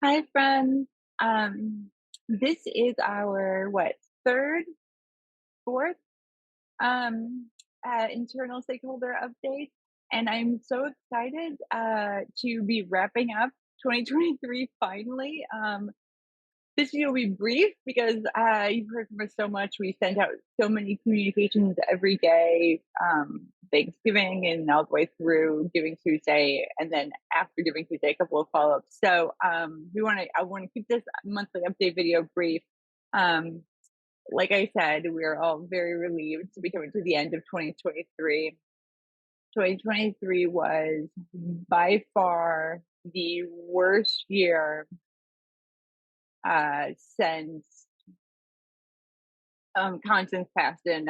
Hi, friends. This is our third, fourth internal stakeholder update, and I'm so excited to be wrapping up 2023 finally. This year will be brief because you've heard from us so much. We send out so many communications every day, Thanksgiving and all the way through Giving Tuesday, and then after Giving Tuesday, a couple of follow-ups. So I want to keep this monthly update video brief. Um, like I said, we're all very relieved to be coming to the end of 2023. 2023 was by far the worst year since Constance passed in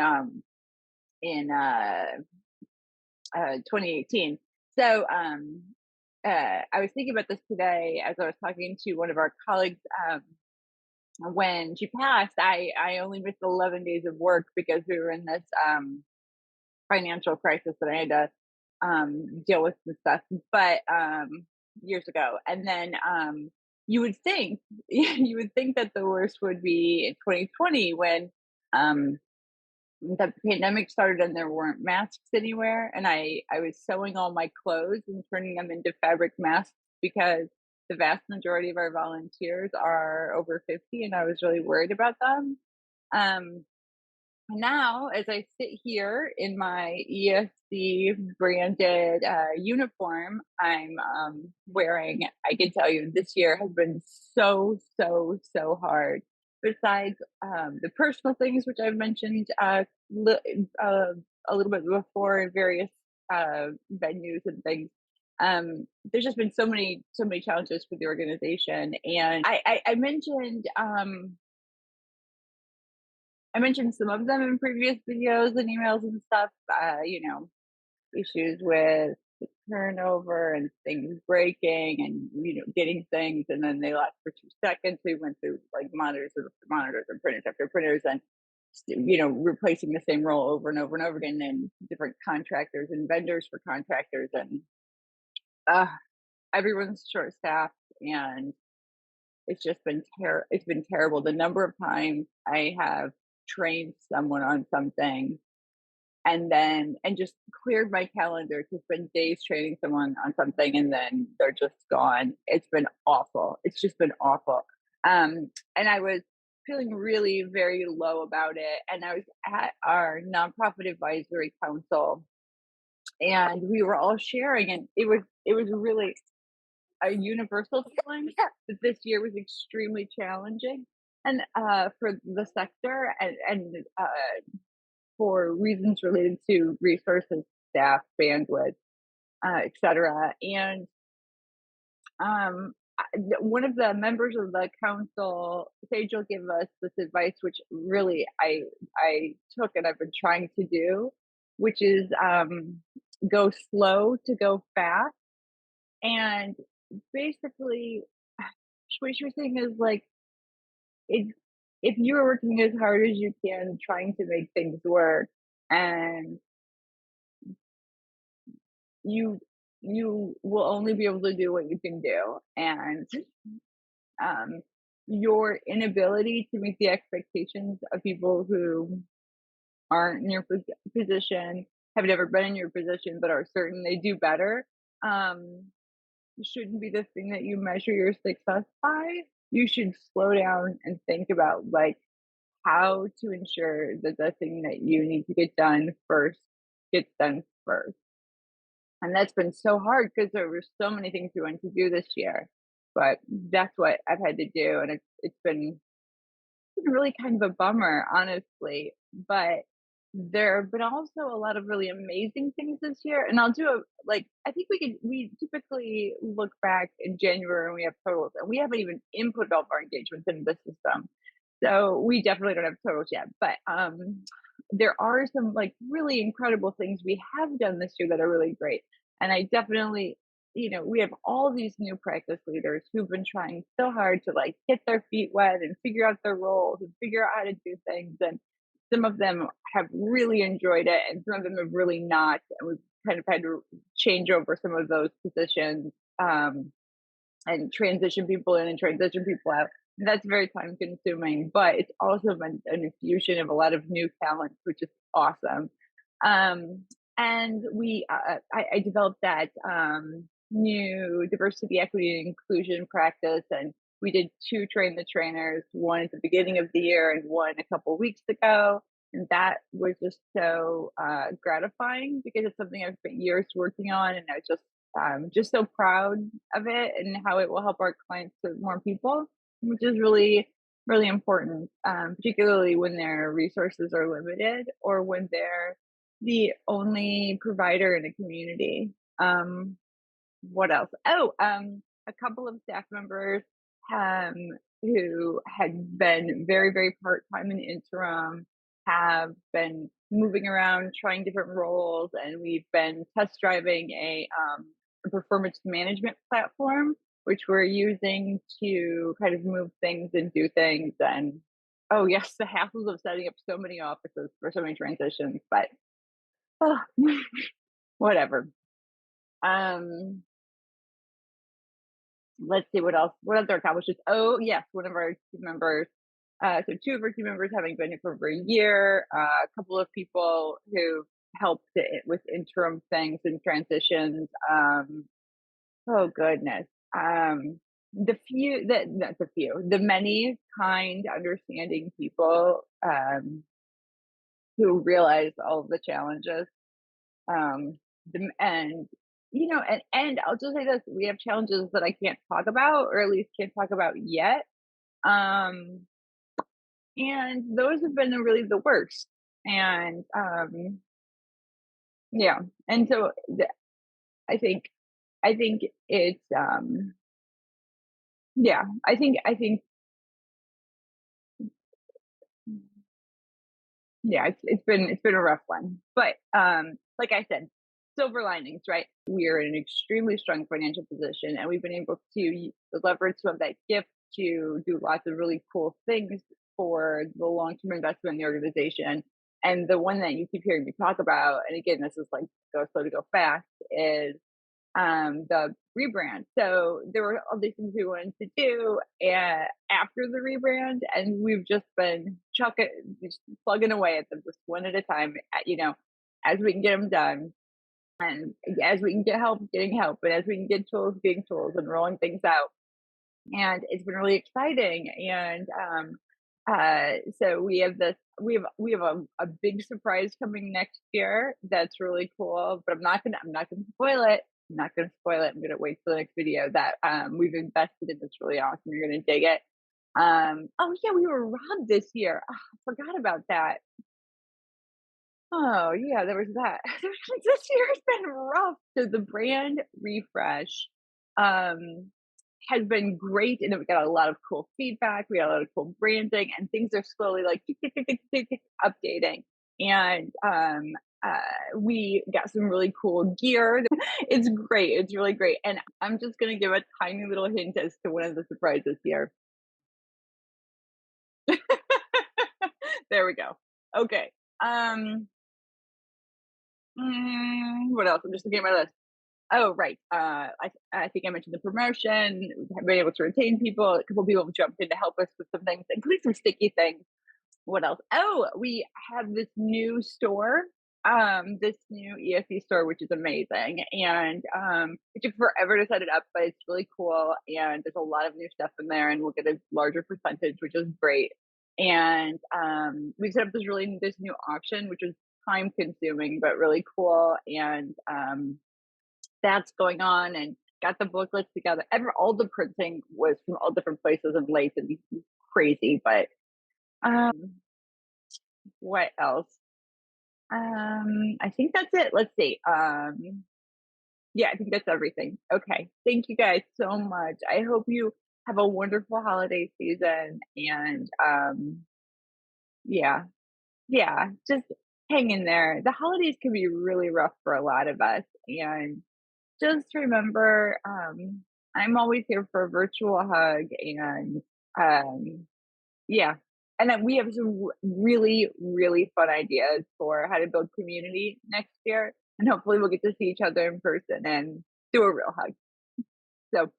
2018. So I was thinking about this today as I was talking to one of our colleagues. When she passed, I only missed 11 days of work because we were in this financial crisis that I had to deal with and stuff. But years ago, and then you would think you would think that the worst would be in 2020 when um, the pandemic started and there weren't masks anywhere, and I was sewing all my clothes and turning them into fabric masks because the vast majority of our volunteers are over 50 and I was really worried about them. Um, Now, as I sit here in my ESC branded uniform, I'm wearing, I can tell you this year has been so hard. Besides the personal things, which I've mentioned uh, a little bit before in various venues and things, there's just been so many challenges for the organization. And I mentioned some of them in previous videos and emails and stuff. Issues with turnover and things breaking and getting things and then they last for 2 seconds. We went through like monitors after monitors and printers after printers and replacing the same role over and over and over again and different contractors and vendors for contractors and uh, everyone's short staffed and it's just been it's been terrible. The number of times I have trained someone on something and just cleared my calendar to spend days training someone on something and then they're just gone. It's been awful. It's just been awful. And I was feeling really very low about it. And I was at our nonprofit advisory council and we were all sharing and it was really a universal feeling that this year was extremely challenging and for the sector and for reasons related to resources, staff, bandwidth, etc. And one of the members of the council, Sage, will give us this advice, which really I took and I've been trying to do, which is go slow to go fast. And basically, what you're saying is like if if you're working as hard as you can trying to make things work and you you will only be able to do what you can do and um your inability to meet the expectations of people who aren't in your position, have never been in your position but are certain they do better, um shouldn't be the thing that you measure your success by. You should slow down and think about like how to ensure that the thing that you need to get done first gets done first. And that's been so hard because there were so many things we wanted to do this year, but that's what I've had to do, and it's been really kind of a bummer, honestly. But there have been also a lot of really amazing things this year, and I'll do a like I think we typically look back in January and we have totals, and we haven't even input all of our engagements into the system. So we definitely don't have totals yet, but there are some like really incredible things we have done this year that are really great. And I definitely, we have all these new practice leaders who've been trying so hard to like get their feet wet and figure out their roles and figure out how to do things. And some of them have really enjoyed it, and some of them have really not. And we've kind of had to change over some of those positions. and transition people in and transition people out. That's very time consuming, but it's also been an infusion of a lot of new talent, which is awesome. Um, and I developed that new diversity, equity, and inclusion practice, and we did two train the trainers, one at the beginning of the year and one a couple weeks ago. And that was just so gratifying because it's something I've spent years working on, and I was just so proud of it and how it will help our clients serve more people, which is really, really important, particularly when their resources are limited or when they're the only provider in a community. What else? A couple of staff members um, who had been very, very part time and interim have been moving around, trying different roles, and we've been test driving a performance management platform, which we're using to kind of move things and do things. And oh, yes, the hassles of setting up so many offices for so many transitions, but oh, whatever. Um, let's see what else. What other accomplishments? Oh, yes, one of our team members. So two of our team members having been here for over a year. A couple of people who helped with interim things and transitions. Oh goodness. Not the few, the many kind, understanding people who realize all of the challenges. Um, and and I'll just say this: we have challenges that I can't talk about, or at least can't talk about yet. Um, and those have been really the worst. And yeah, and so I think I think it's yeah, I think yeah, it's been a rough one. But like I said, silver linings, right? We're in an extremely strong financial position and we've been able to leverage some of that gift to do lots of really cool things for the long-term investment in the organization. And the one that you keep hearing me talk about, and again, this is like go slow to go fast, is the rebrand. So there were all these things we wanted to do after the rebrand, and we've just been just plugging away at them just one at a time, as we can get them done. And as we can get help, getting help, and as we can get tools, getting tools, and rolling things out. And it's been really exciting. And so we have a big surprise coming next year that's really cool, but I'm not gonna spoil it. I'm not gonna spoil it. I'm gonna wait for the next video that we've invested in. That's really awesome. You're gonna dig it. Oh yeah, we were robbed this year. Ah, I forgot about that. Oh yeah, there was that. This year has been rough. So the brand refresh um has been great, and we got a lot of cool feedback. We got a lot of cool branding, and things are slowly like tick, tick, tick, tick, tick, tick, updating. And we got some really cool gear. It's great. It's really great. And I'm just gonna give a tiny little hint as to one of the surprises here. There we go. Okay. Um, what else? I'm just looking at my list. Oh, right. I think I mentioned the promotion. We've been able to retain people. A couple people have jumped in to help us with some things, including some sticky things. What else? Oh, we have this new ESC store, which is amazing. And it took forever to set it up, but it's really cool. And there's a lot of new stuff in there, and we'll get a larger percentage, which is great. And we set up this new auction, which is time consuming, but really cool. And that's going on, and got the booklets together. All the printing was from all different places and late and crazy, but what else? I think that's it. Let's see. Yeah, I think that's everything. Okay. Thank you guys so much. I hope you have a wonderful holiday season and yeah, yeah, just hang in there. The holidays can be really rough for a lot of us, and just remember, I'm always here for a virtual hug and, um, yeah. And then we have some really, really fun ideas for how to build community next year. And hopefully we'll get to see each other in person and do a real hug. So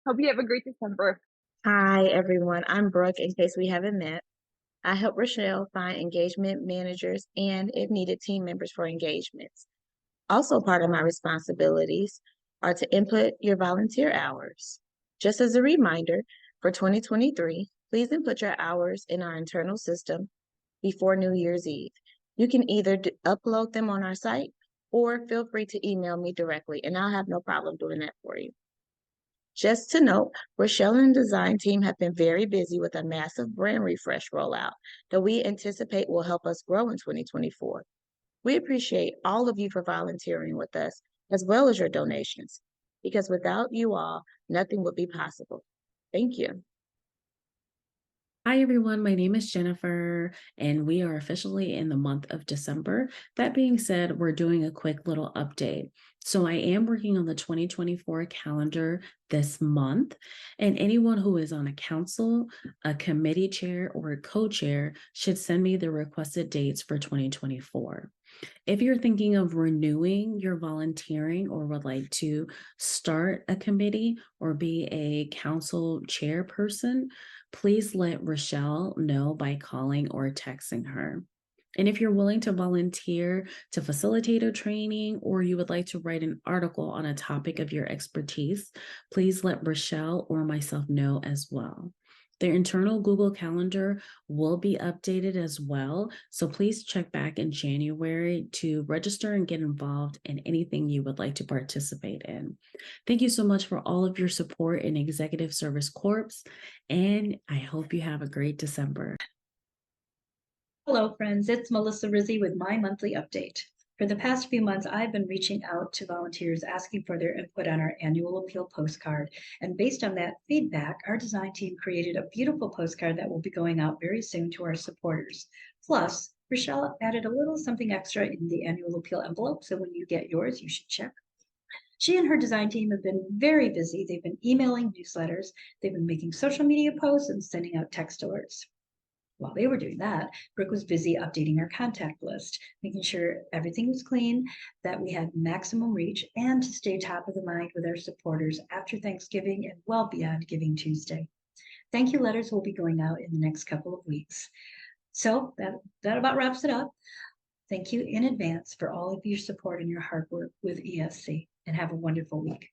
Hope you have a great December. Hi, everyone. I'm Brooke, in case we haven't met. I help Rochelle find engagement managers and, if needed, team members for engagements. Also, part of my responsibilities are to input your volunteer hours. Just as a reminder, for 2023, please input your hours in our internal system before New Year's Eve. You can either upload them on our site or feel free to email me directly, and I'll have no problem doing that for you. Just to note, Rochelle and the design team have been very busy with a massive brand refresh rollout that we anticipate will help us grow in 2024. We appreciate all of you for volunteering with us, as well as your donations, because without you all, nothing would be possible. Thank you. Hi, everyone. My name is Jennifer, and we are officially in the month of December. That being said, we're doing a quick little update. So, I am working on the 2024 calendar this month, and anyone who is on a council, a committee chair, or a co chair should send me the requested dates for 2024. If you're thinking of renewing your volunteering or would like to start a committee or be a council chairperson, please let Rochelle know by calling or texting her. And if you're willing to volunteer to facilitate a training or you would like to write an article on a topic of your expertise, please let Rochelle or myself know as well. Their internal Google Calendar will be updated as well. So please check back in January to register and get involved in anything you would like to participate in. Thank you so much for all of your support in Executive Service Corps, and I hope you have a great December. Hello, friends. It's Melissa Rizzi with my monthly update. For the past few months, I've been reaching out to volunteers asking for their input on our annual appeal postcard. And based on that feedback, our design team created a beautiful postcard that will be going out very soon to our supporters. Plus, Rochelle added a little something extra in the annual appeal envelope. So when you get yours, you should check. She and her design team have been very busy. They've been emailing newsletters, they've been making social media posts, and sending out text alerts. While they were doing that, Brooke was busy updating our contact list, making sure everything was clean, that we had maximum reach, and to stay top of the mind with our supporters after Thanksgiving and well beyond Giving Tuesday. Thank you letters will be going out in the next couple of weeks. So that about wraps it up. Thank you in advance for all of your support and your hard work with ESC, and have a wonderful week.